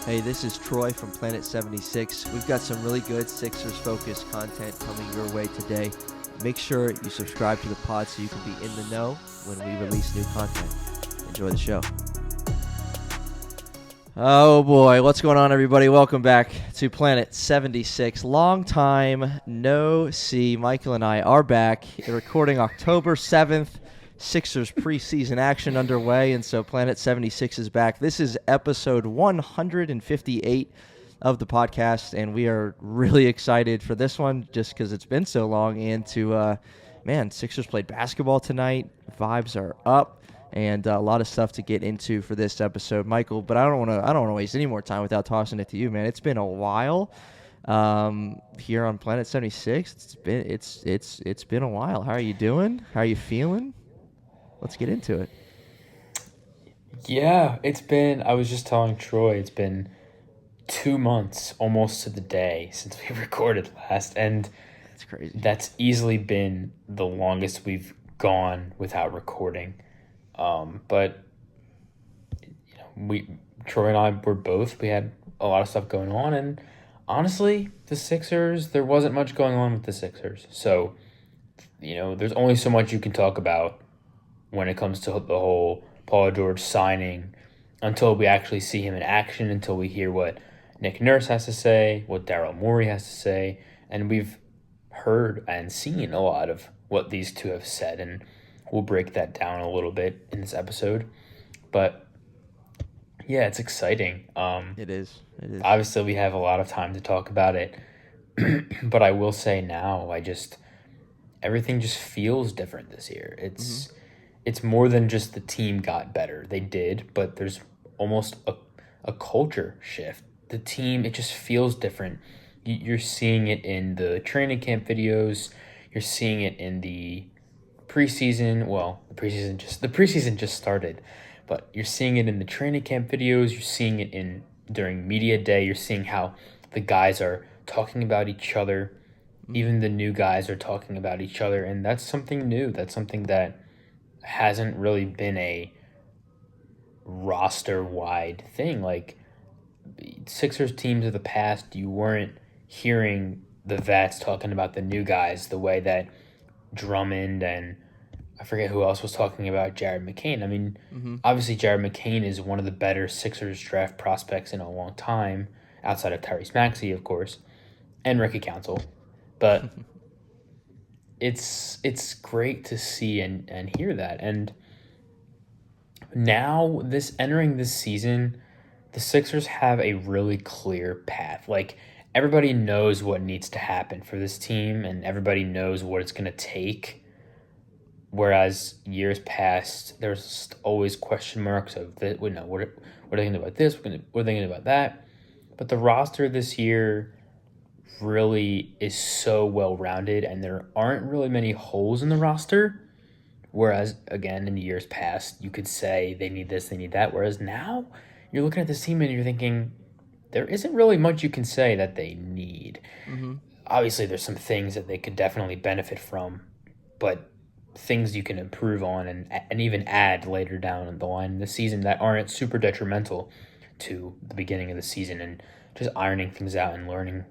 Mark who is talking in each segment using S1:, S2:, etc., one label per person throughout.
S1: Hey, this is Troy from Planet 76. We've got some really good Sixers-focused content coming your way today. Make sure you subscribe to the pod so you can be in the know when we release new content. Enjoy the show. Oh boy, what's going on, everybody? Welcome back to Planet 76. Long time no see. Michael and I are back. We're recording October 7th. Sixers preseason action underway, and so Planet 76 is back. This is episode 158 of the podcast, and we are really excited for this one just because it's been so long. And Sixers played basketball tonight. Vibes are up, and a lot of stuff to get into for this episode, Michael. But I don't want to waste any more time without tossing it to you, man. It's been a while here on Planet 76. It's been a while. How are you doing? How are you feeling? Let's get into it.
S2: Yeah, I was just telling Troy, it's been 2 months almost to the day since we recorded last. And
S1: It's crazy.
S2: that's easily been the longest we've gone without recording. But Troy and I we had a lot of stuff going on. And honestly, the Sixers, there wasn't much going on with the Sixers. So, there's only so much you can talk about when it comes to the whole Paul George signing until we actually see him in action, until we hear what Nick Nurse has to say, what Daryl Morey has to say. And we've heard and seen a lot of what these two have said, and we'll break that down a little bit in this episode. But yeah, it's exciting.
S1: It is.
S2: Obviously, we have a lot of time to talk about it, but I will say now, everything just feels different this year. It's more than just the team got better. They did, but there's almost a culture shift. The team, it just feels different. You're seeing it in the training camp videos. You're seeing it in the preseason. Well, the preseason just started, but you're seeing it in the training camp videos. You're seeing it during media day. You're seeing how the guys are talking about each other. Even the new guys are talking about each other, and that's something new. That's something that hasn't really been a roster-wide thing. Like, Sixers teams of the past, you weren't hearing the vets talking about the new guys the way that Drummond and I forget who else was talking about Jared McCain. I mean, Obviously Jared McCain is one of the better Sixers draft prospects in a long time, outside of Tyrese Maxey, of course, and Ricky Council. But it's great to see and hear that. And now entering this season, the Sixers have a really clear path. Like, everybody knows what needs to happen for this team, and everybody knows what it's going to take. Whereas years past, there's always question marks of what are they going to do about this? What are they going to do about that? But the roster this year really is so well rounded, and there aren't really many holes in the roster. Whereas, again, in years past, you could say they need this, they need that. Whereas now, you're looking at this team and you're thinking, there isn't really much you can say that they need. Obviously, there's some things that they could definitely benefit from, but things you can improve on and even add later down the line in the season that aren't super detrimental to the beginning of the season, and just ironing things out and learning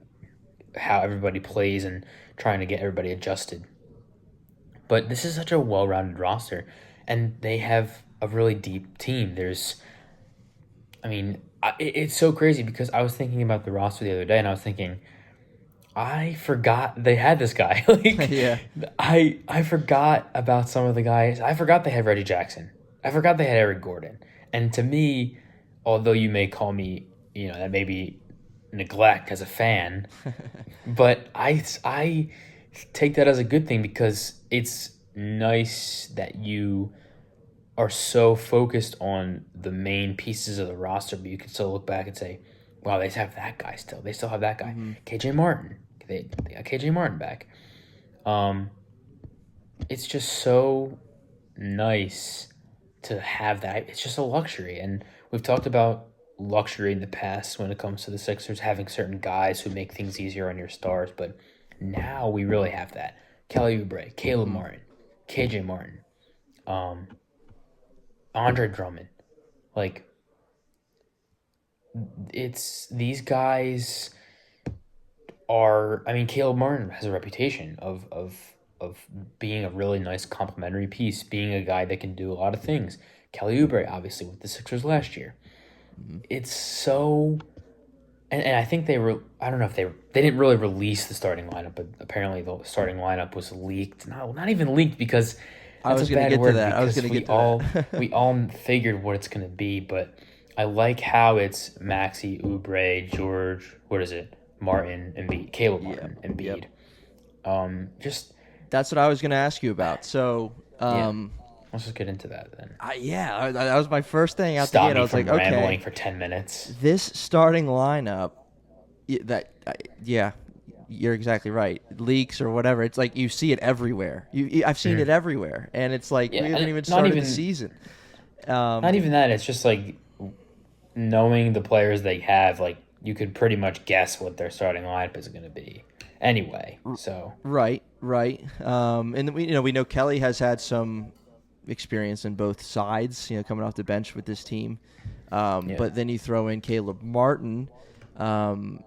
S2: how everybody plays and trying to get everybody adjusted. But this is such a well-rounded roster, and they have a really deep team. It's so crazy because I was thinking about the roster the other day, and I was thinking, I forgot they had this guy.
S1: Yeah.
S2: I forgot about some of the guys. I forgot they had Reggie Jackson. I forgot they had Eric Gordon. And to me, although you may call me, that may be neglect as a fan, but I take that as a good thing because it's nice that you are so focused on the main pieces of the roster, but you can still look back and say, wow, they have that guy still. They still have that guy. KJ Martin. They got KJ Martin back. It's just so nice to have that. It's just a luxury. And we've talked about luxury in the past when it comes to the Sixers, having certain guys who make things easier on your stars. But now we really have that. Kelly Oubre, Caleb Martin, KJ Martin, Andre Drummond. Like, it's these guys are. I mean, Caleb Martin has a reputation of being a really nice complementary piece, being a guy that can do a lot of things. Kelly Oubre, obviously, with the Sixers last year.
S1: Mhm.
S2: It's so and I think they were. I don't know if they didn't really release the starting lineup, but apparently the starting lineup was leaked. Not even leaked because
S1: I
S2: that's a
S1: was gonna
S2: bad
S1: get to
S2: word
S1: that. I was
S2: because
S1: gonna
S2: we
S1: get to
S2: all
S1: that.
S2: we all figured what it's gonna be. But I like how it's Maxi, Oubre, George. What is it? Martin, Embiid, Caleb
S1: Yep.
S2: Martin,
S1: Yep.
S2: Embiid. Just
S1: That's what I was gonna ask you about. So,
S2: yeah. Let's just get into that then.
S1: that was my first thing out the
S2: Stop
S1: gate. I
S2: me
S1: was like,
S2: from rambling
S1: okay,
S2: for 10 minutes.
S1: this starting lineup, yeah, you're exactly right. Leaks or whatever. It's like you see it everywhere. I've seen it
S2: Mhm.
S1: everywhere, and it's like
S2: Yeah,
S1: we haven't
S2: and
S1: even started the season.
S2: not
S1: Um,
S2: even that. It's just like knowing the players they have, like you could pretty much guess what their starting lineup is going to be. Anyway, so
S1: right, right. And we know Kelly has had some experience in both sides. Coming off the bench with this team.
S2: yeah,
S1: But then you throw in Caleb Martin, um,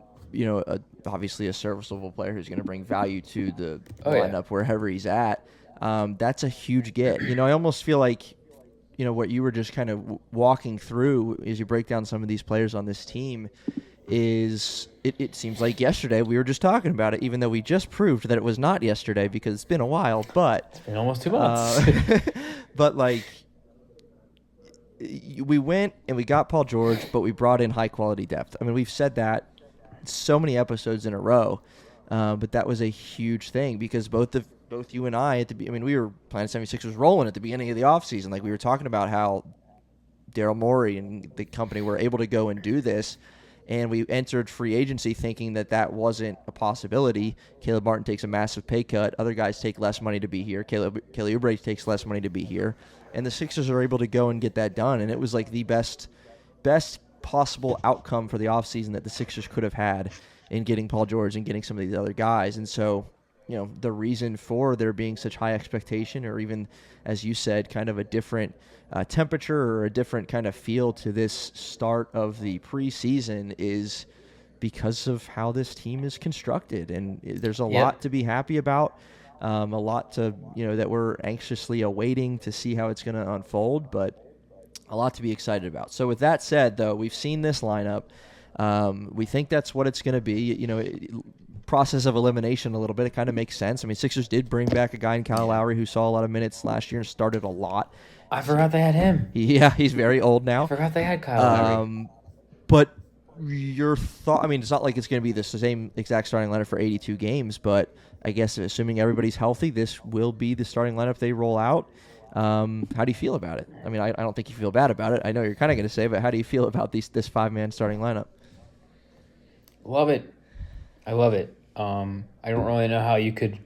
S1: obviously a serviceable player who's going to bring value to the
S2: oh yeah,
S1: lineup wherever he's at. That's a huge get. I almost feel like, what you were just kind of walking through as you break down some of these players on this team is it seems like yesterday we were just talking about it, even though we just proved that it was not yesterday because it's been a while. But,
S2: it's been almost 2 months.
S1: but like we went and we got Paul George, but we brought in high quality depth. I mean, we've said that so many episodes in a row, but that was a huge thing because both you and I we were Planet 76 was rolling at the beginning of the offseason. Like we were talking about how Daryl Morey and the company were able to go and do this. And we entered free agency thinking that wasn't a possibility. Caleb Martin takes a massive pay cut. Other guys take less money to be here. Kelly Oubre takes less money to be here. And the Sixers are able to go and get that done. And it was like the best possible outcome for the offseason that the Sixers could have had in getting Paul George and getting some of these other guys. And so, the reason for there being such high expectation, or even, as you said, kind of a different temperature or a different kind of feel to this start of the preseason is because of how this team is constructed. And there's a
S2: Yep.
S1: lot to be happy about, a lot to, that we're anxiously awaiting to see how it's going to unfold, but a lot to be excited about. So with that said, though, we've seen this lineup. We think that's what it's going to be. Process of elimination a little bit. It kind of makes sense. I mean, Sixers did bring back a guy in Kyle Lowry who saw a lot of minutes last year and started a lot.
S2: I forgot they had him.
S1: Yeah, he's very old
S2: I
S1: now.
S2: forgot they had Kyle Lowry.
S1: But your thought, I mean, it's not like it's going to be the same exact starting lineup for 82 games, but I guess assuming everybody's healthy, this will be the starting lineup they roll out. How do you feel about it? I mean, I don't think you feel bad about it. I know you're kind of going to say, but how do you feel about this five-man starting lineup?
S2: Love it. I love it. I don't really know how you could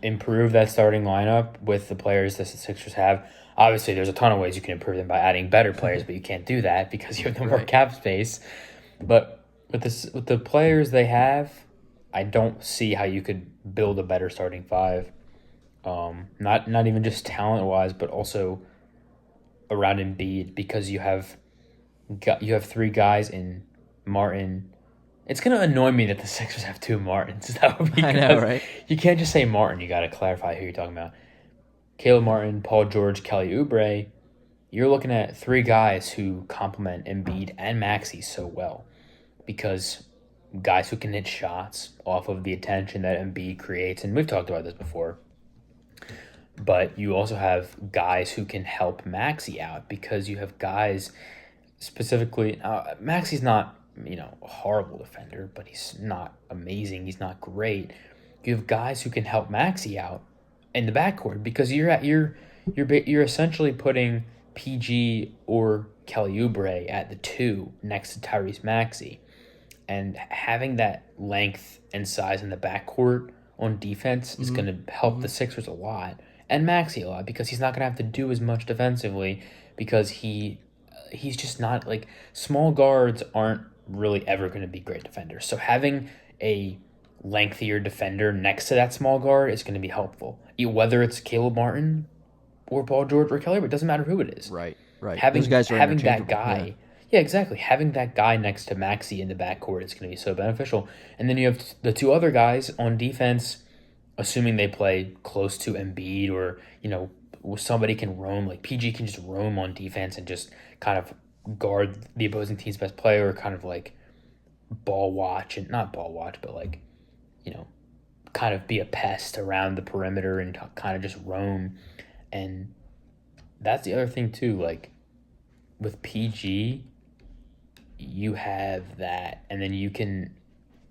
S2: improve that starting lineup with the players that the Sixers have. Obviously, there's a ton of ways you can improve them by adding better players, but you can't do that because you have no more
S1: Right.
S2: cap space. But with the players they have, I don't see how you could build a better starting five. Not even just talent wise, but also around Embiid because you have three guys in Martin. It's gonna annoy me that the Sixers have two Martins though
S1: I know,
S2: because
S1: right?
S2: you can't just say Martin. You got to clarify who you're talking about. Caleb Martin, Paul George, Kelly Oubre. You're looking at three guys who complement Embiid and Maxey so well because guys who can hit shots off of the attention that Embiid creates, and we've talked about this before. But you also have guys who can help Maxey out because you have guys specifically. Maxey's not a horrible defender, but he's not amazing. He's not great. You have guys who can help Maxey out in the backcourt because you're essentially putting PG or Kelly Oubre at the two next to Tyrese Maxey, and having that length and size in the backcourt on defense is
S1: Mm-hmm.
S2: going to help the Sixers a lot and Maxey a lot because he's not going to have to do as much defensively because he's just not like small guards aren't really ever going to be great defenders. So having a lengthier defender next to that small guard is going to be helpful. Whether it's Caleb Martin or Paul George or Kelly, but it doesn't matter who it is.
S1: Right, right.
S2: Having
S1: Those guys are
S2: having that
S1: interchangeable.
S2: guy, Yeah, exactly. Having that guy next to Maxi in the backcourt is going to be so beneficial. And then you have the two other guys on defense, assuming they play close to Embiid or, somebody can roam, like PG can just roam on defense and just kind of guard the opposing team's best player, or kind of like ball watch, and not ball watch, but like, you know, kind of be a pest around the perimeter and kind of just roam. And that's the other thing too, like with PG, you have that, and then you can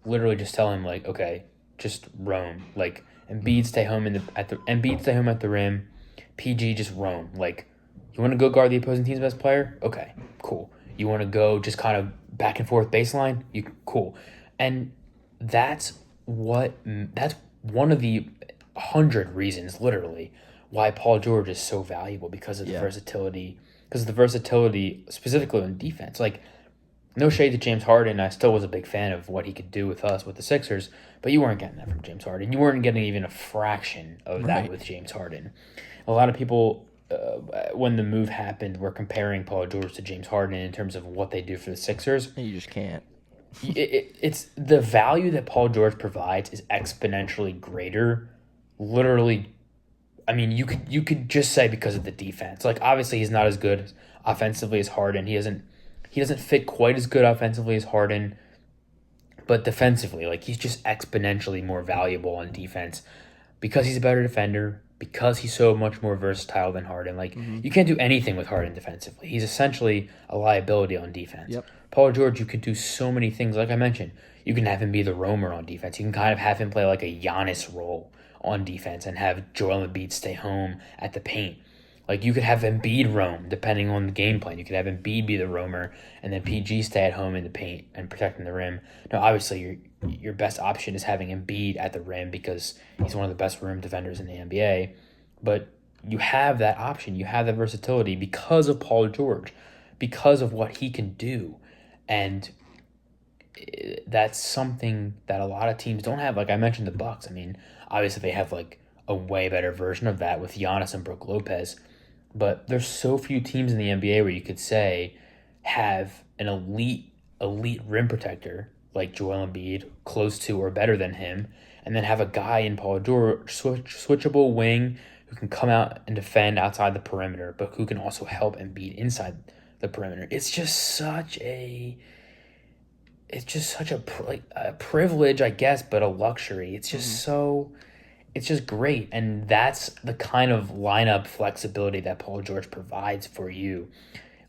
S2: literally just tell him like, okay, just roam. Like Embiid stay home Embiid stay home at the rim. PG just roam. Like, you want to go guard the opposing team's best player? Okay, cool. You want to go just kind of back and forth baseline? Cool. And that's one of the 100 reasons, literally, why Paul George is so valuable, because of the versatility. Because of the versatility specifically on defense. Like, no shade to James Harden. I still was a big fan of what he could do with us, with the Sixers, but you weren't getting that from James Harden. You weren't getting even a fraction of that with James Harden. A lot of people, when the move happened, were comparing Paul George to James Harden in terms of what they do for the Sixers.
S1: You just can't.
S2: It's the value that Paul George provides is exponentially greater. Literally, I mean, you could just say because of the defense. Like, obviously, he's not as good offensively as Harden. He doesn't fit quite as good offensively as Harden, but defensively, like, he's just exponentially more valuable on defense because he's a better defender, because he's so much more versatile than Harden. Like, you can't do anything with Harden defensively. He's essentially a liability on defense.
S1: Yep.
S2: Paul George, you could do so many things. Like I mentioned, you can have him be the roamer on defense. You can kind of have him play like a Giannis role on defense and have Joel Embiid stay home at the paint. Like, you could have Embiid roam, depending on the game plan. You could have Embiid be the roamer, and then PG stay at home in the paint and protecting the rim. Now, obviously, your best option is having Embiid at the rim because he's one of the best rim defenders in the NBA. But you have that option. You have that versatility because of Paul George, because of what he can do. And that's something that a lot of teams don't have. Like I mentioned, the Bucks. I mean, obviously, they have like a way better version of that with Giannis and Brook Lopez. But there's so few teams in the NBA where you could say have an elite rim protector like Joel Embiid, close to or better than him, and then have a guy in Paul George, switchable wing, who can come out and defend outside the perimeter, but who can also help Embiid inside the perimeter. It's just such a privilege, I guess, but a luxury. It's just it's just great. And that's the kind of lineup flexibility that Paul George provides for you.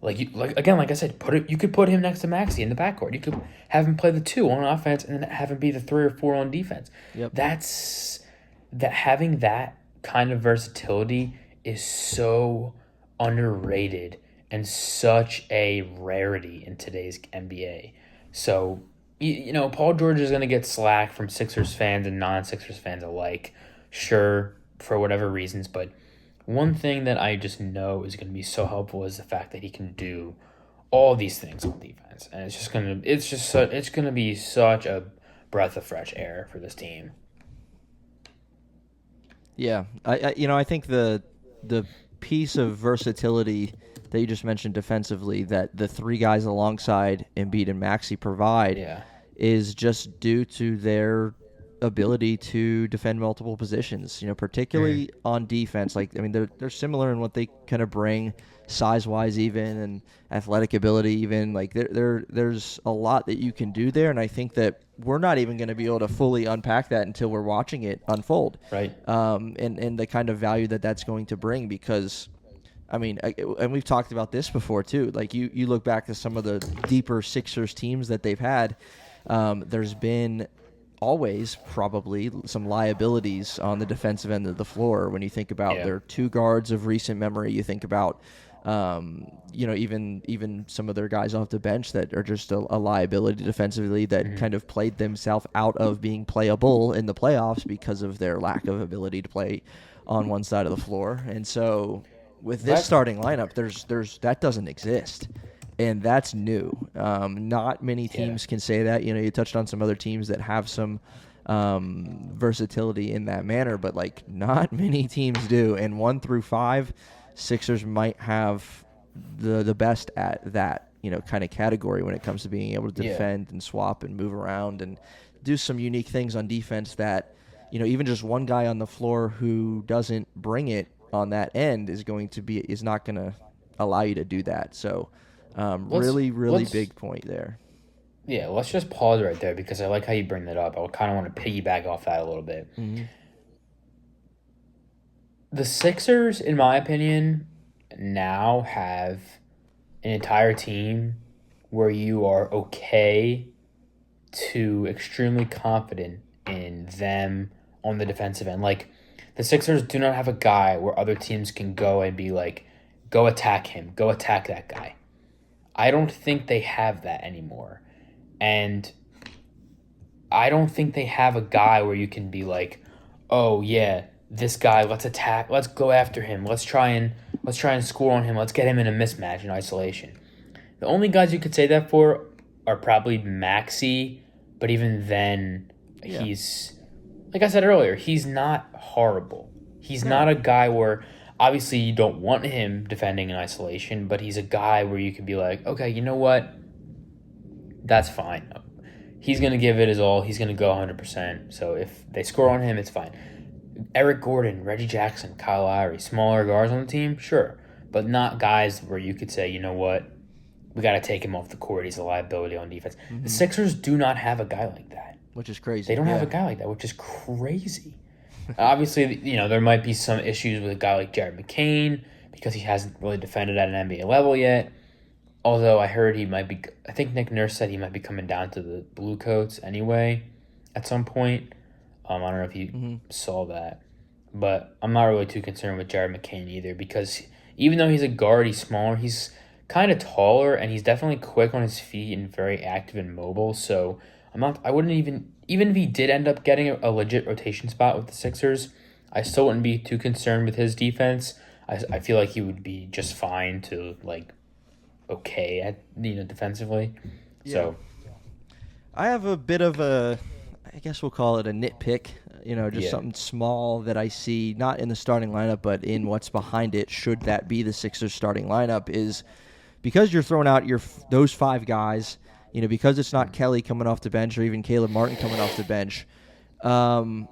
S2: Like I said, you could put him next to Maxey in the backcourt. You could have him play the 2 on offense and then have him be the 3 or 4 on defense.
S1: Yep.
S2: Having that kind of versatility is so underrated and such a rarity in today's NBA. So, Paul George is going to get slack from Sixers fans and non-Sixers fans alike, sure, for whatever reasons. But one thing that I just know is going to be so helpful is the fact that he can do all these things on defense, and it's going to be such a breath of fresh air for this team.
S1: Yeah, I think the piece of versatility that you just mentioned defensively that the 3 guys alongside Embiid and Maxey provide is just due to their ability to defend multiple positions, particularly on defense. Like, I mean, they're similar in what they kind of bring size-wise even, and athletic ability even. Like, there's a lot that you can do there, and I think that we're not even going to be able to fully unpack that until we're watching it unfold.
S2: Right.
S1: And the kind of value that that's going to bring, because I mean, and we've talked about this before too. Like, you look back to some of the deeper Sixers teams that they've had. There's been always probably some liabilities on the defensive end of the floor. When you think about their 2 guards of recent memory, you think about even some of their guys off the bench that are just a liability defensively that kind of played themselves out of being playable in the playoffs because of their lack of ability to play on one side of the floor. And so with this starting lineup, there's that doesn't exist, and that's new. Not many teams can say that. You touched on some other teams that have some versatility in that manner, but like not many teams do. And 1 through 5, Sixers might have the best at that kind of category when it comes to being able to defend and swap and move around and do some unique things on defense that, even just one guy on the floor who doesn't bring it on that end is not going to allow you to do that. So really big point there.
S2: Yeah, let's just pause right there because I like how you bring that up. I kind of want to piggyback off that a little bit.
S1: Mm-hmm.
S2: The Sixers, in my opinion, now have an entire team where you are okay to extremely confident in them on the defensive end. Like, the Sixers do not have a guy where other teams can go and be like, go attack him, go attack that guy. I don't think they have that anymore. And I don't think they have a guy where you can be like, oh yeah, this guy, let's attack, let's go after him, let's try and score on him, let's get him in a mismatch in isolation. The only guys you could say that for are probably Maxey, but even then, he's, like I said earlier, he's not horrible. He's not a guy where, obviously you don't want him defending in isolation, but he's a guy where you could be like, okay, you know what? That's fine. He's going to give it his all. He's going to go 100%. So if they score on him, it's fine. Eric Gordon, Reggie Jackson, Kyle Lowry, smaller guards on the team, sure. But not guys where you could say, you know what? We got to take him off the court. He's a liability on defense. Mm-hmm. The Sixers do not have a guy like that.
S1: Which is crazy.
S2: They don't have a guy like that, which is crazy. Obviously, there might be some issues with a guy like Jared McCain because he hasn't really defended at an NBA level yet. Although I heard I think Nick Nurse said he might be coming down to the Blue Coats anyway at some point. I don't know if you saw that. But I'm not really too concerned with Jared McCain either because even though he's a guard, he's smaller, he's kind of taller, and he's definitely quick on his feet and very active and mobile. So I wouldn't even if he did end up getting a legit rotation spot with the Sixers, I still wouldn't be too concerned with his defense. I feel like he would be just fine to okay at defensively. Yeah. So
S1: I have a bit of I guess we'll call it a nitpick, something small that I see not in the starting lineup but in what's behind it should that be the Sixers starting lineup is because you're throwing out those five guys, because it's not Kelly coming off the bench or even Caleb Martin coming off the bench. Now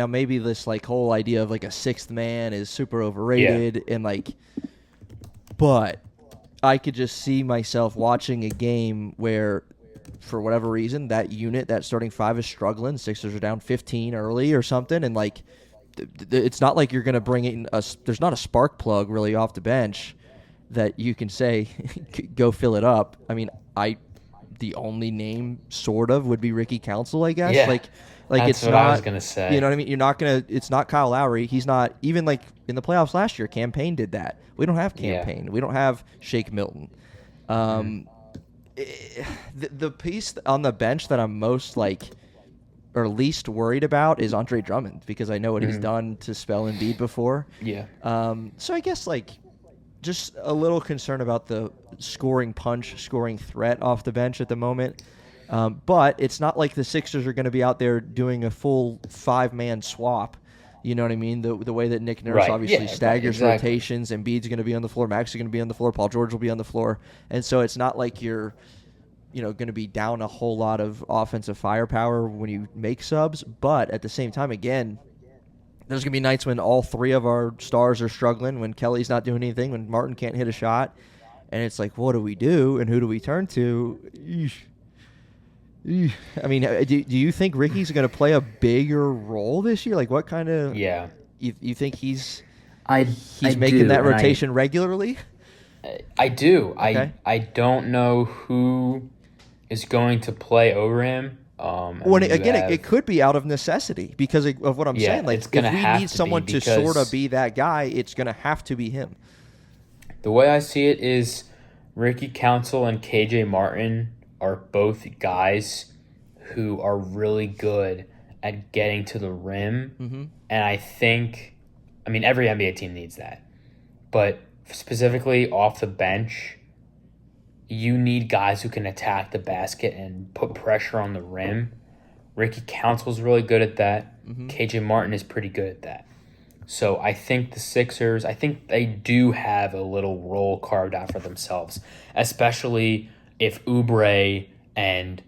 S1: maybe this whole idea of a sixth man is super overrated but I could just see myself watching a game where, for whatever reason, that starting five is struggling. Sixers are down 15 early or something, and it's not like you're going to bring in there's not a spark plug really off the bench that you can say go fill it up. I mean, the only name sort of would be Ricky Council, I guess.
S2: Yeah. That's
S1: it's
S2: what
S1: not,
S2: I was gonna say.
S1: You know what I mean? It's not Kyle Lowry. He's not even in the playoffs last year. Campaign did that. We don't have Campaign. Yeah. We don't have Shake Milton. The piece on the bench that I'm most or least worried about is Andre Drummond because I know what he's done to spell Embiid before.
S2: Yeah.
S1: So I guess just a little concern about the scoring threat off the bench at the moment. But it's not like the Sixers are going to be out there doing a full five-man swap. You know what I mean? The way that Nick Nurse obviously staggers rotations. Embiid's going to be on the floor. Max is going to be on the floor. Paul George will be on the floor. And so it's not like you're going to be down a whole lot of offensive firepower when you make subs. But at the same time, again, there's going to be nights when all three of our stars are struggling, when Kelly's not doing anything, when Martin can't hit a shot. And it's what do we do and who do we turn to? Eesh. I mean, do you think Ricky's going to play a bigger role this year? What kind of...
S2: Yeah.
S1: You think he's
S2: making
S1: that rotation regularly?
S2: I do.
S1: Okay.
S2: I don't know who is going to play over him.
S1: It could be out of necessity because of what I'm saying.
S2: It's gonna
S1: if we need someone to sort of be that guy, it's going to have to be him.
S2: The way I see it is Ricky Council and KJ Martin are both guys who are really good at getting to the rim. Mm-hmm. And I think, every NBA team needs that. But specifically off the bench, you need guys who can attack the basket and put pressure on the rim. Ricky Council's really good at that. Mm-hmm. KJ Martin is pretty good at that. So I think the Sixers, I think they do have a little role carved out for themselves, especially if Oubre and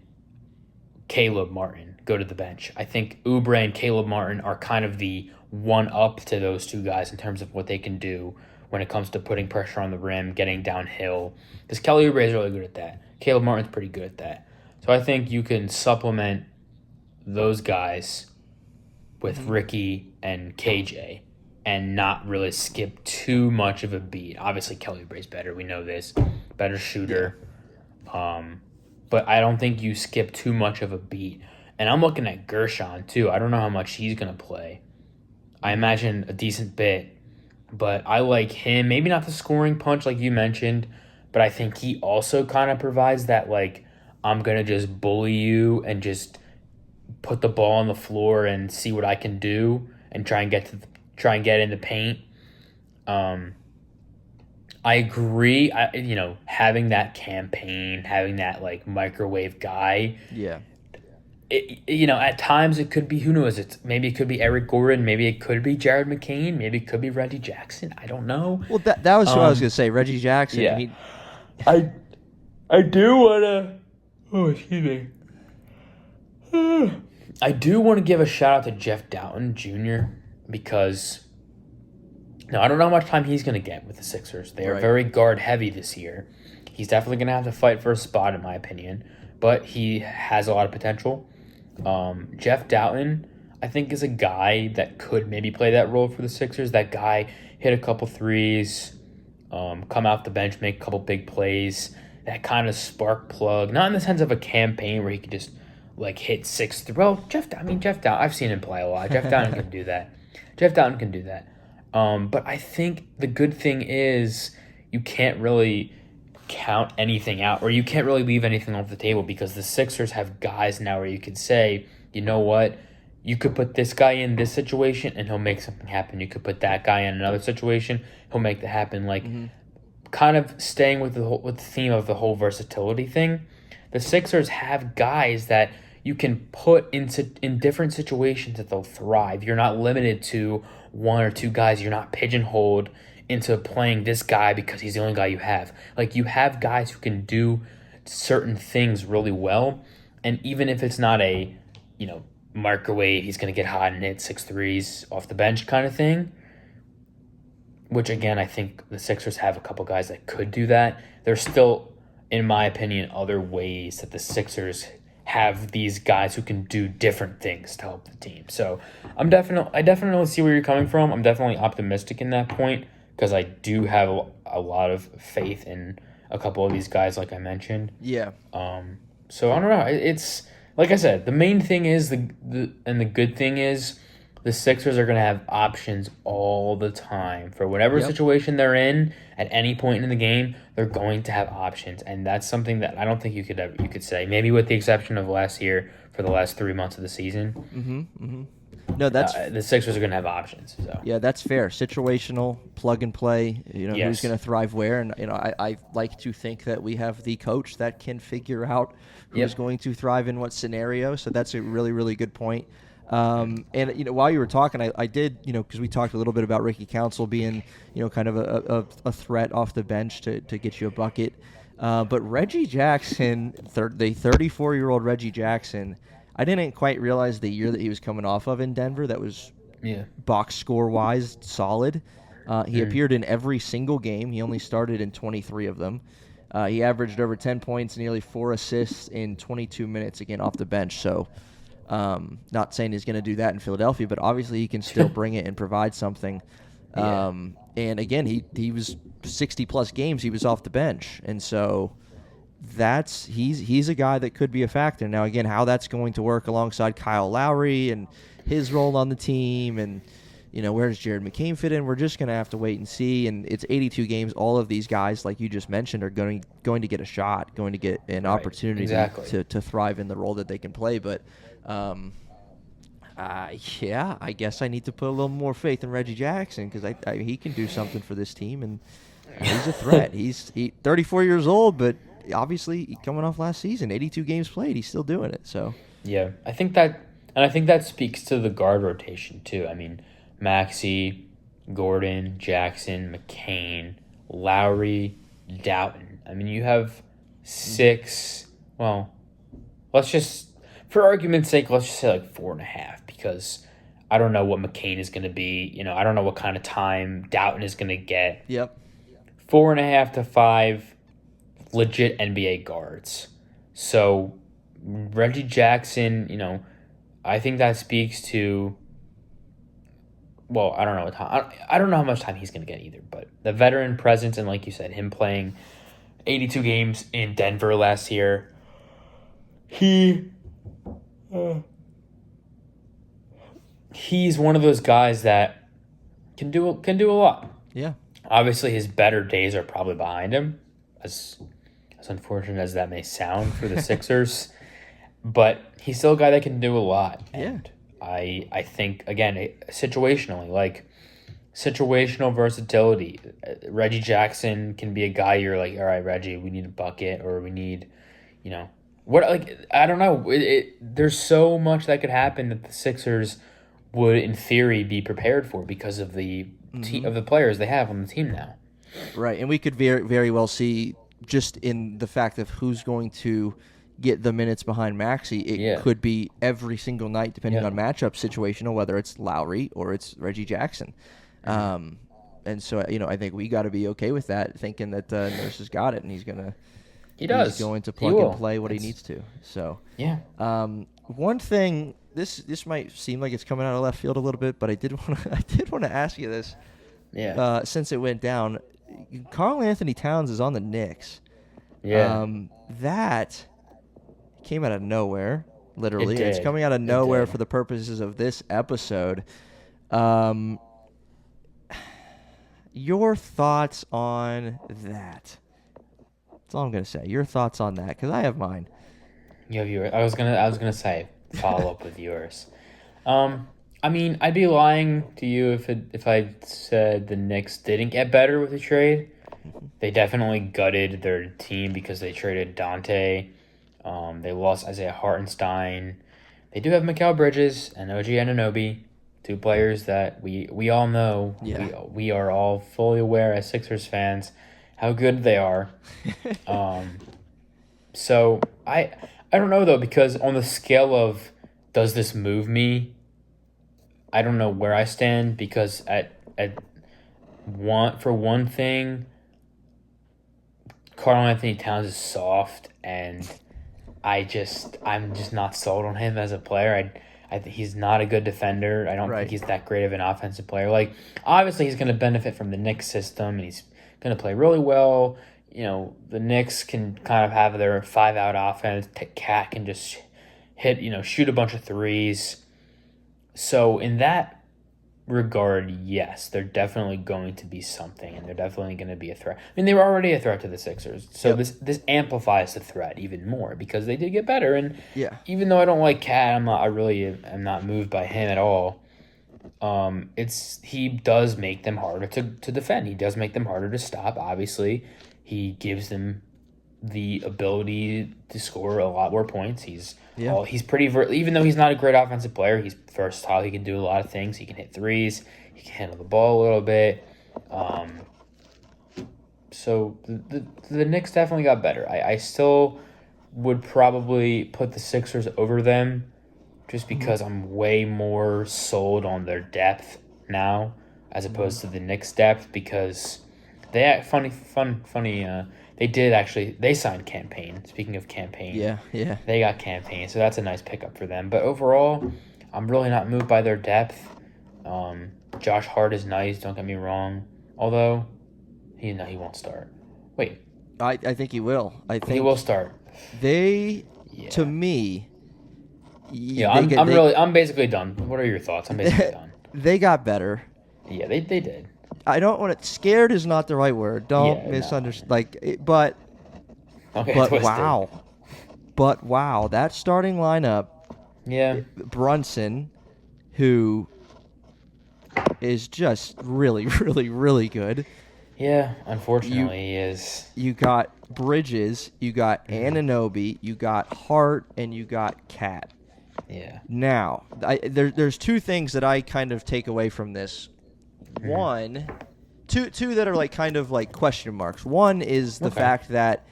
S2: Caleb Martin go to the bench. I think Oubre and Caleb Martin are kind of the one up to those two guys in terms of what they can do when it comes to putting pressure on the rim, getting downhill. Because Kelly Oubre is really good at that. Caleb Martin's pretty good at that. So I think you can supplement those guys with Ricky and KJ and not really skip too much of a beat. Obviously, Kelly Oubre's better. We know this. Better shooter. But I don't think you skip too much of a beat. And I'm looking at Gershon, too. I don't know how much he's going to play. I imagine a decent bit. But I like him. Maybe not the scoring punch like you mentioned, but I think he also kind of provides that, like, I'm going to just bully you and just put the ball on the floor and see what I can do and try and get in the paint. I agree. Having that campaign, having that like microwave guy.
S1: Yeah.
S2: At times it could be, who knows? Maybe it could be Eric Gordon. Maybe it could be Jared McCain. Maybe it could be Reggie Jackson. I don't know.
S1: Well, that was what I was going to say. Reggie Jackson.
S2: Yeah. I do want to. Oh, excuse me. I do want to give a shout out to Jeff Doughton Jr. because now I don't know how much time he's going to get with the Sixers. They are very guard heavy this year. He's definitely going to have to fight for a spot, in my opinion, but he has a lot of potential. Jeff Doughton, I think, is a guy that could maybe play that role for the Sixers. That guy hit a couple threes, come off the bench, make a couple big plays. That kind of spark plug, not in the sense of a campaign where he could just like hit 6 3. Well, Jeff Doughton, I've seen him play a lot. Jeff Doughton can do that. But I think the good thing is you can't really count anything out, or you can't really leave anything off the table, because the Sixers have guys now where you could say, you know what, you could put this guy in this situation and he'll make something happen. You could put that guy in another situation, he'll make that happen. Like, kind of staying with the theme of the whole versatility thing, the Sixers have guys that you can put in different situations that they'll thrive. You're not limited to one or two guys. You're not pigeonholed into playing this guy because he's the only guy you have. Like, you have guys who can do certain things really well, and even if it's not a, microwave, he's going to get hot and hit 6 threes off the bench kind of thing, which, again, I think the Sixers have a couple guys that could do that. There's still, in my opinion, other ways that the Sixers have these guys who can do different things to help the team. So I definitely see where you're coming from. I'm definitely optimistic in that point, because I do have a lot of faith in a couple of these guys, like I mentioned.
S1: Yeah.
S2: So I don't know. It's like I said, the main thing is the good thing is the Sixers are going to have options all the time for whatever situation they're in at any point in the game. They're going to have options, and that's something that I don't think you could say. Maybe with the exception of last year for the last 3 months of the season.
S1: No, that's
S2: the Sixers are going to have options. So
S1: yeah, that's fair. Situational, plug and play. Who's going to thrive where, and I like to think that we have the coach that can figure out who's going to thrive in what scenario. So that's a really, really good point. And while you were talking, I did, because we talked a little bit about Ricky Council being, kind of a threat off the bench to get you a bucket. But Reggie Jackson, the 34-year-old Reggie Jackson, I didn't quite realize the year that he was coming off of in Denver. That was box score wise solid. He appeared in every single game. He only started in 23 of them. He averaged over 10 points, nearly 4 assists in 22 minutes, again, off the bench. So not saying he's going to do that in Philadelphia, but obviously he can still bring it and provide something. And again, he was 60-plus games he was off the bench. And so he's a guy that could be a factor. Now, again, how that's going to work alongside Kyle Lowry and his role on the team, and where does Jared McCain fit in, we're just going to have to wait and see. And it's 82 games. All of these guys, like you just mentioned, are going to get a shot, going to get an opportunity to thrive in the role that they can play. But I guess I need to put a little more faith in Reggie Jackson, because he can do something for this team, and he's a threat. He's 34 years old, but obviously coming off last season, 82 games played, he's still doing it. So
S2: I think that speaks to the guard rotation too. I mean, Maxey, Gordon, Jackson, McCain, Lowry, Doughton. I mean, you have 6. Well, let's just, for argument's sake, let's just say like 4.5 because I don't know what McCain is going to be. I don't know what kind of time Doughton is going to get.
S1: Yep.
S2: 4.5 to 5 legit NBA guards. So Reggie Jackson, I think that speaks to. Well, I don't know. I don't know how much time he's going to get either. But the veteran presence and, like you said, him playing 82 games in Denver last year, he's one of those guys that can do a lot.
S1: Yeah.
S2: Obviously, his better days are probably behind him, as unfortunate as that may sound for the Sixers. But he's still a guy that can do a lot. And I think, again, situational versatility. Reggie Jackson can be a guy you're like, all right, Reggie, we need a bucket, or we need, I don't know. There's so much that could happen that the Sixers would, in theory, be prepared for because of the of the players they have on the team now.
S1: Right, and we could very, very well see just in the fact of who's going to get the minutes behind Maxey, it could be every single night, depending on matchup situational, whether it's Lowry or it's Reggie Jackson. And so, I think we got to be okay with that, thinking that Nurse has got it, and he's going to plug and play what he needs to. So, one thing, this might seem like it's coming out of left field a little bit, but I did want to ask you this.
S2: Yeah.
S1: Since it went down, Karl Anthony Towns is on the Knicks.
S2: Yeah.
S1: That came out of nowhere, literally.
S2: It's
S1: coming out of nowhere for the purposes of this episode. Your thoughts on that? That's all I'm gonna say. Your thoughts on that, because I have mine.
S2: You have yours. I was gonna say follow up with yours. I mean, I'd be lying to you if I said the Knicks didn't get better with the trade. They definitely gutted their team because they traded Dante. They lost Isaiah Hartenstein. They do have Mikal Bridges and OG Anunoby, 2 players that we all know.
S1: Yeah.
S2: We are all fully aware as Sixers fans how good they are. So I don't know though, because on the scale of does this move me, I don't know where I stand, because for one thing, Karl Anthony Towns is soft, and I'm just not sold on him as a player. I think he's not a good defender. I don't think he's that great of an offensive player. Like, obviously he's going to benefit from the Knicks system, and he's going to play really well. The Knicks can kind of have their 5-out offense. Cat can just hit, shoot a bunch of threes. So in that regard, yes, they're definitely going to be something, and they're definitely going to be a threat. I mean, they were already a threat to the Sixers, so this amplifies the threat even more because they did get better. And even though I don't like Cat, I really am not moved by him at all. He does make them harder to defend. He does make them harder to stop. Obviously, he gives them the ability to score a lot more points. He's pretty even though he's not a great offensive player, he's versatile. He can do a lot of things. He can hit threes. He can handle the ball a little bit. So the Knicks definitely got better. I still would probably put the Sixers over them, just because I'm way more sold on their depth now as opposed to the Knicks' depth, because they had funny. They signed Campaign. Speaking of Campaign, they got Campaign, so that's a nice pickup for them. But overall, I'm really not moved by their depth. Josh Hart is nice, don't get me wrong. Although, he won't start. Wait.
S1: I think he will. I think
S2: he will start.
S1: To me...
S2: I'm basically done. What are your thoughts? I'm basically done.
S1: They got better.
S2: Yeah, they did.
S1: I don't want to... Scared is not the right word. Don't misunderstand.
S2: No.
S1: But
S2: twisted.
S1: wow. That starting lineup...
S2: Yeah.
S1: Brunson, who is just really, really, really good.
S2: Yeah, unfortunately he is.
S1: You got Bridges, you got Anunoby, you got Hart, and you got Cat.
S2: Yeah.
S1: Now, there's 2 things that I kind of take away from this. One, two that are like kind of like question marks. One is the fact that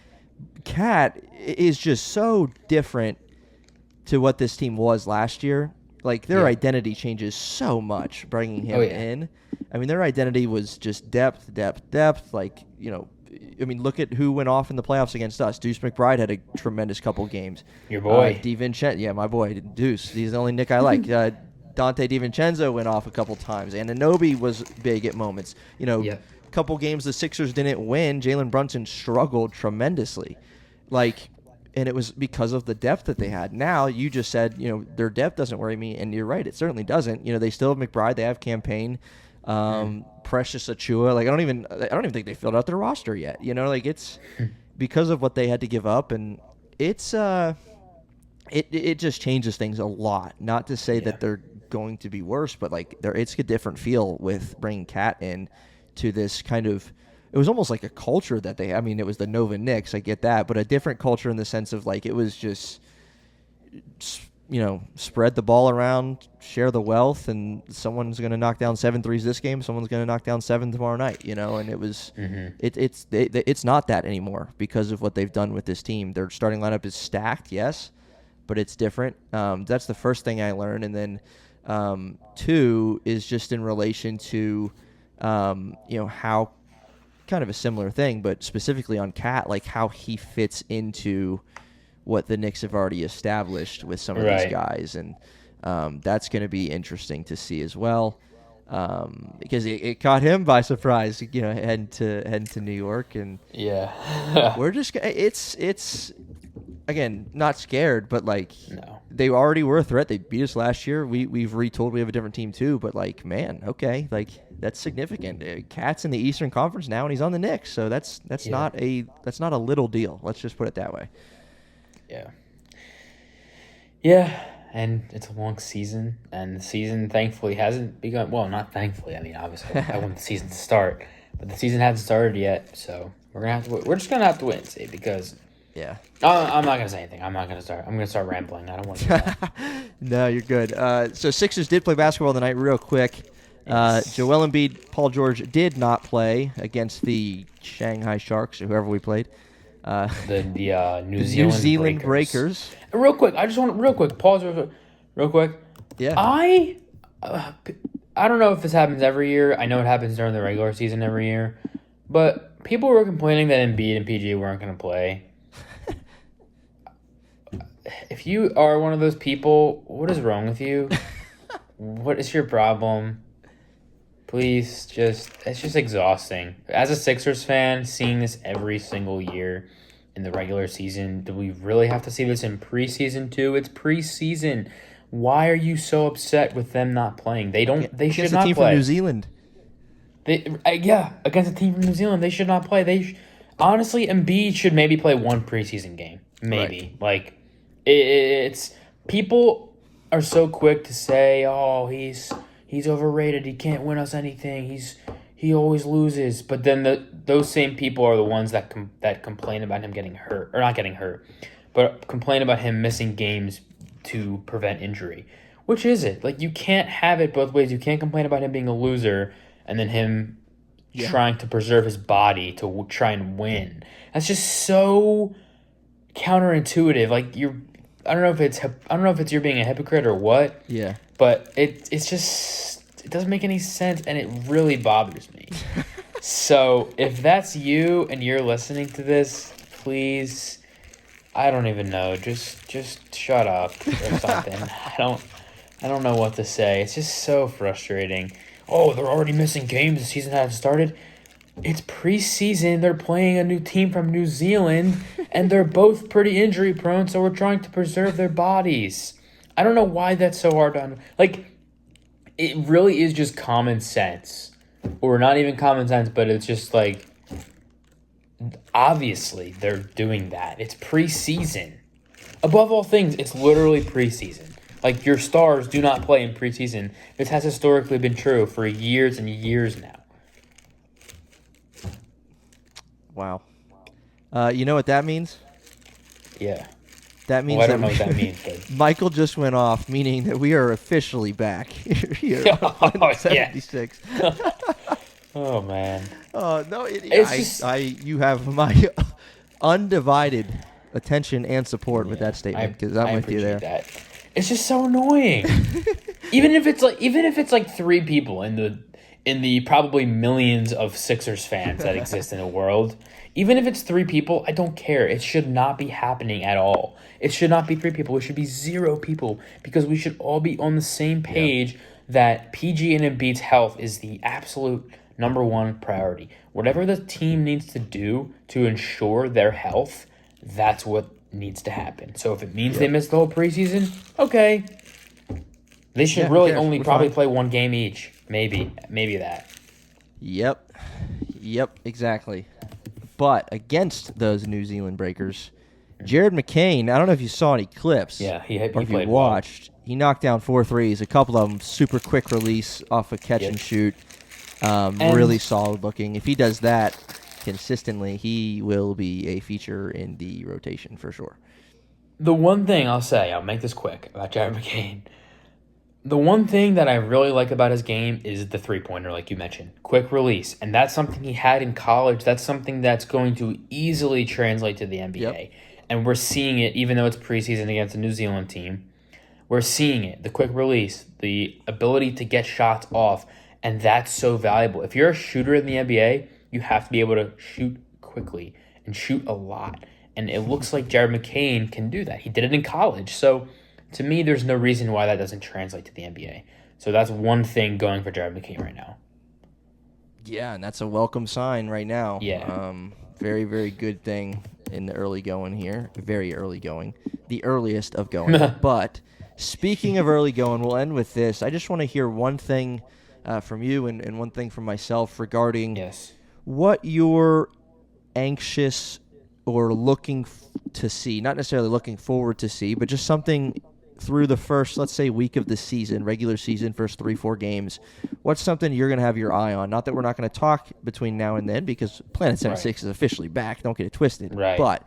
S1: Cat is just so different to what this team was last year. Like, their identity changes so much bringing him in. I mean, their identity was just depth. Like, I mean, look at who went off in the playoffs against us. Deuce McBride had a tremendous couple games.
S2: Your boy.
S1: DiVincenzo. Yeah, my boy, Deuce. He's the only Nick I like. Dante DiVincenzo went off a couple times. Anunoby was big at moments. A couple games the Sixers didn't win. Jalen Brunson struggled tremendously. And it was because of the depth that they had. Now, you just said, their depth doesn't worry me, and you're right, it certainly doesn't. They still have McBride, they have Campaign, Precious Achua. Like, I don't even think they filled out their roster yet. It's because of what they had to give up, and it's it just changes things a lot. Not to say that they're going to be worse, but it's a different feel with bringing Cat in to this kind of. It was almost like a culture that they. I mean, it was the Nova Knicks. I get that, but a different culture in the sense of it was just, spread the ball around, share the wealth, and someone's going to knock down 7 threes this game. Someone's going to knock down 7 tomorrow night. And it was, it's not that anymore because of what they've done with this team. Their starting lineup is stacked, yes, but it's different. That's the first thing I learned, and then 2 is just in relation to, how. Kind of a similar thing, but specifically on Cat, how he fits into what the Knicks have already established with some of these guys, and that's going to be interesting to see as well, because it caught him by surprise, heading to New York, and we're just it's again not scared, but
S2: no.
S1: They already were a threat. They beat us last year. We've retold we have a different team too, but man, okay, that's significant. Cat's in the Eastern Conference now, and he's on the Knicks, so that's not a little deal. Let's just put it that way.
S2: Yeah, and it's a long season, and the season thankfully hasn't begun. Well, not thankfully. I mean, obviously, I want the season to start, but the season hasn't started yet. So we're just gonna have to wait and see because.
S1: Yeah.
S2: I'm not going to say anything. I'm going to start rambling. I don't want to do that.
S1: No, you're good. So Sixers did play basketball tonight real quick. Joel Embiid, Paul George did not play against the Shanghai Sharks or whoever we played.
S2: The
S1: New Zealand Breakers.
S2: Real quick. I just want to pause real quick.
S1: Yeah.
S2: I don't know if this happens every year. I know it happens during the regular season every year. But people were complaining that Embiid and PG weren't going to play. If you are one of those people, what is wrong with you? What is your problem? Please, it's just exhausting. As a Sixers fan, seeing this every single year in the regular season, do we really have to see this in preseason too? It's preseason. Why are you so upset with them not playing? They should not play.
S1: Against a team from New Zealand.
S2: Against a team from New Zealand, they should not play. Honestly, Embiid should maybe play one preseason game. Maybe. Right. It's people are so quick to say, "Oh, he's overrated. He can't win us anything. He always loses." But then those same people are the ones that complain about him getting hurt, or not getting hurt, but complain about him missing games to prevent injury. Which is it? You can't have it both ways. You can't complain about him being a loser and then him trying to preserve his body to try and win. That's just so counterintuitive. I don't know if it's you're being a hypocrite or what.
S1: Yeah.
S2: But it doesn't make any sense, and it really bothers me. So if that's you and you're listening to this, please, I don't even know. Just shut up or something. I don't know what to say. It's just so frustrating. Oh, they're already missing games. The season hasn't started. It's preseason. They're playing a new team from New Zealand, and they're both pretty injury prone, so we're trying to preserve their bodies. I don't know why that's so hard to it really is just common sense. Or not even common sense, but it's just obviously they're doing that. It's preseason. Above all things, it's literally preseason. Your stars do not play in preseason. This has historically been true for years and years now.
S1: Wow. You know what that means?
S2: Yeah.
S1: That means
S2: Well, I don't know what that means, but
S1: Michael just went off, meaning that we are officially back here
S2: Oh,
S1: on
S2: yeah.
S1: 76.
S2: Oh man,
S1: No,
S2: it's just
S1: you have my undivided attention and support with that statement because I'm
S2: I
S1: with you
S2: appreciate
S1: there.
S2: that. It's just so annoying. Even if it's like three people in the probably millions of Sixers fans that exist in the world, even if it's three people, I don't care. It should not be happening at all. It should not be three people. It should be 0 people because we should all be on the same page that PG and Embiid's health is the absolute number one priority. Whatever the team needs to do to ensure their health, that's what needs to happen. So if it means they miss the whole preseason, okay. They should really only probably play one game each. Maybe that.
S1: Yep, exactly. But against those New Zealand Breakers, Jared McCain, I don't know if you saw any clips.
S2: Yeah, he
S1: or if
S2: played
S1: you watched. Well. He knocked down 4 threes, a couple of them super quick release off a catch and shoot. Really solid looking. If he does that consistently, he will be a feature in the rotation for sure.
S2: The one thing I'll make this quick about Jared McCain. The one thing that I really like about his game is the three-pointer, like you mentioned. Quick release. And that's something he had in college. That's something that's going to easily translate to the NBA. Yep. And we're seeing it, even though it's preseason against a New Zealand team. We're seeing it. The quick release, the ability to get shots off, and that's so valuable. If you're a shooter in the NBA, you have to be able to shoot quickly and shoot a lot. And it looks like Jared McCain can do that. He did it in college. So to me, there's no reason why that doesn't translate to the NBA. So that's one thing going for Jared McCain right now.
S1: Yeah, and that's a welcome sign right now.
S2: Yeah.
S1: Very, very good thing in the early going here. Very early going. The earliest of going. But speaking of early going, we'll end with this. I just want to hear one thing from you and one thing from myself regarding what you're anxious or looking to see. Not necessarily looking forward to see, but just something through the first, let's say, week of the season, regular season, first 3-4 games. What's something you're going to have your eye on? Not that we're not going to talk between now and then because Planet 76 is officially back. Don't get it twisted.
S2: Right.
S1: But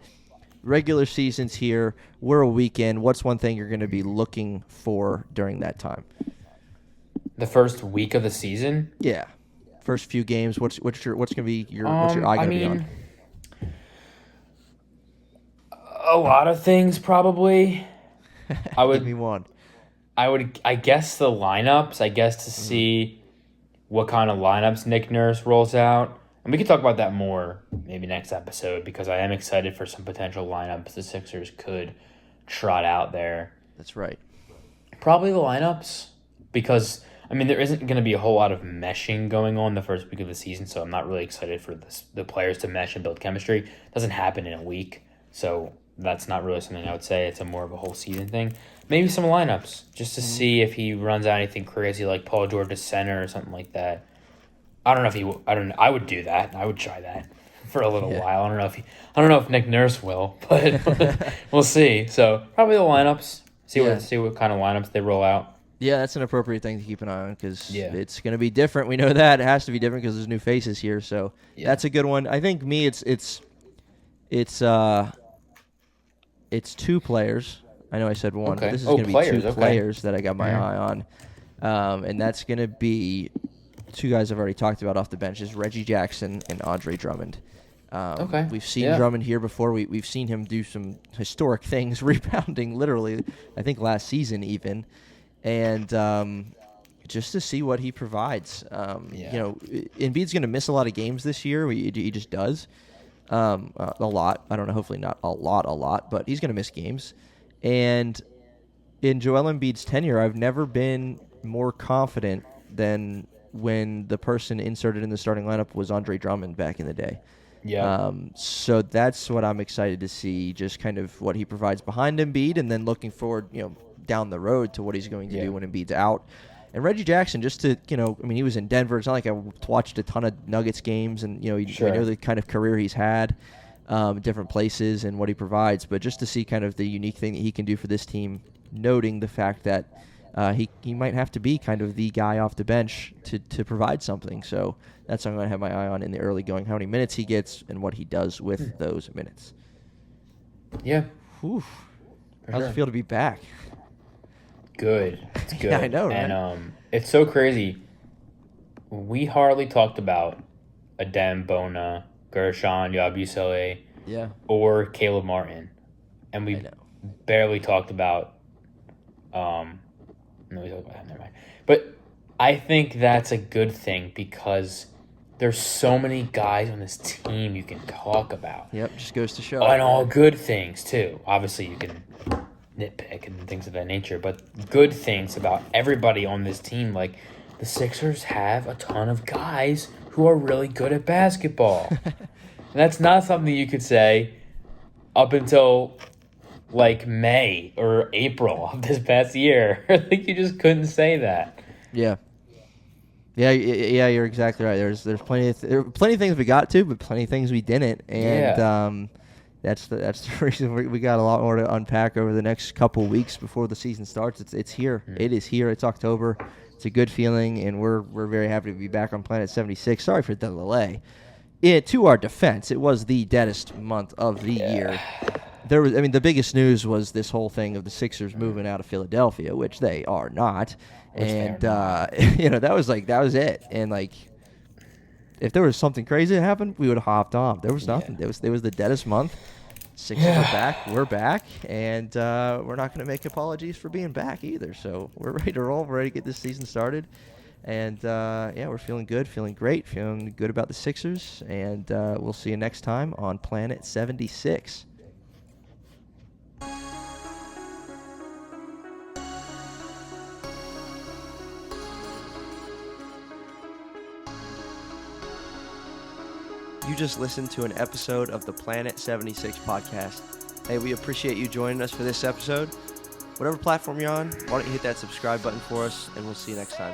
S1: regular season's here. We're a weekend. What's one thing you're going to be looking for during that time?
S2: The first week of the season?
S1: Yeah. First few games. What's going to be what's your eye going to be on?
S2: A lot of things probably.
S1: Give me one.
S2: I guess the lineups. I guess to see what kind of lineups Nick Nurse rolls out, and we can talk about that more maybe next episode because I am excited for some potential lineups the Sixers could trot out there.
S1: That's right.
S2: Probably the lineups because there isn't going to be a whole lot of meshing going on the first week of the season, so I'm not really excited for the players to mesh and build chemistry. It doesn't happen in a week, so that's not really something I would say. It's more of a whole season thing. Maybe some lineups just to see if he runs out anything crazy like Paul George at center or something like that. I don't know if he. I would do that. I would try that for a little while. I don't know if Nick Nurse will, but we'll see. So probably the lineups. See what kind of lineups they roll out.
S1: Yeah, that's an appropriate thing to keep an eye on because it's going to be different. We know that it has to be different because there's new faces here. So that's a good one. I think it's 2 players. I know I said one, but this is going to be 2 players that I got my eye on. And that's going to be 2 guys I've already talked about off the bench is Reggie Jackson and Andre Drummond. We've seen Drummond here before. We've seen him do some historic things, rebounding literally, I think last season even. And just to see what he provides. Embiid's going to miss a lot of games this year. He just does. A lot. I don't know, hopefully not a lot, but he's going to miss games. And in Joel Embiid's tenure, I've never been more confident than when the person inserted in the starting lineup was Andre Drummond back in the day. Yeah. So that's what I'm excited to see, just kind of what he provides behind Embiid and then looking forward, down the road to what he's going to do when Embiid's out. And Reggie Jackson, just to, he was in Denver. It's not like I watched a ton of Nuggets games and, I know the kind of career he's had, different places and what he provides. But just to see kind of the unique thing that he can do for this team, noting the fact that he might have to be kind of the guy off the bench to provide something. So that's what I'm going to have my eye on in the early going, how many minutes he gets and what he does with those minutes.
S2: Yeah.
S1: Whew. How's it feel to be back?
S2: Good. It's good.
S1: Yeah, I know, right?
S2: And it's so crazy. We hardly talked about Adem Bona, Gershon Yabusele,
S1: Yeah.
S2: or Caleb Martin. And we barely talked about no, we talked about that, never mind. But I think that's a good thing because there's so many guys on this team you can talk about.
S1: Yep, just goes to show.
S2: And all good things, too. Obviously, you can nitpick and things of that nature, but good things about everybody on this team. Like, the Sixers have a ton of guys who are really good at basketball. And that's not something you could say up until, like, May or April of this past year. Like, you just couldn't say that.
S1: Yeah. Yeah, you're exactly right. There's plenty of things we got to, but plenty of things we didn't, and that's the reason we got a lot more to unpack over the next couple weeks before the season starts. It's here. It is here. It's October. It's a good feeling, and we're very happy to be back on Planet 76. Sorry for the delay. To our defense, it was the deadest month of the year. The biggest news was this whole thing of the Sixers moving out of Philadelphia, which they are not. And that was it. And like, if there was something crazy that happened, we would have hopped on. There was nothing. It was the deadest month. Sixers are back. We're back, and we're not going to make apologies for being back either. So we're ready to roll. We're ready to get this season started. And we're feeling good, feeling great, feeling good about the Sixers. And we'll see you next time on Planet 76. You just listened to an episode of the Planet 76 podcast. Hey, we appreciate you joining us for this episode. Whatever platform you're on, why don't you hit that subscribe button for us, and we'll see you next time.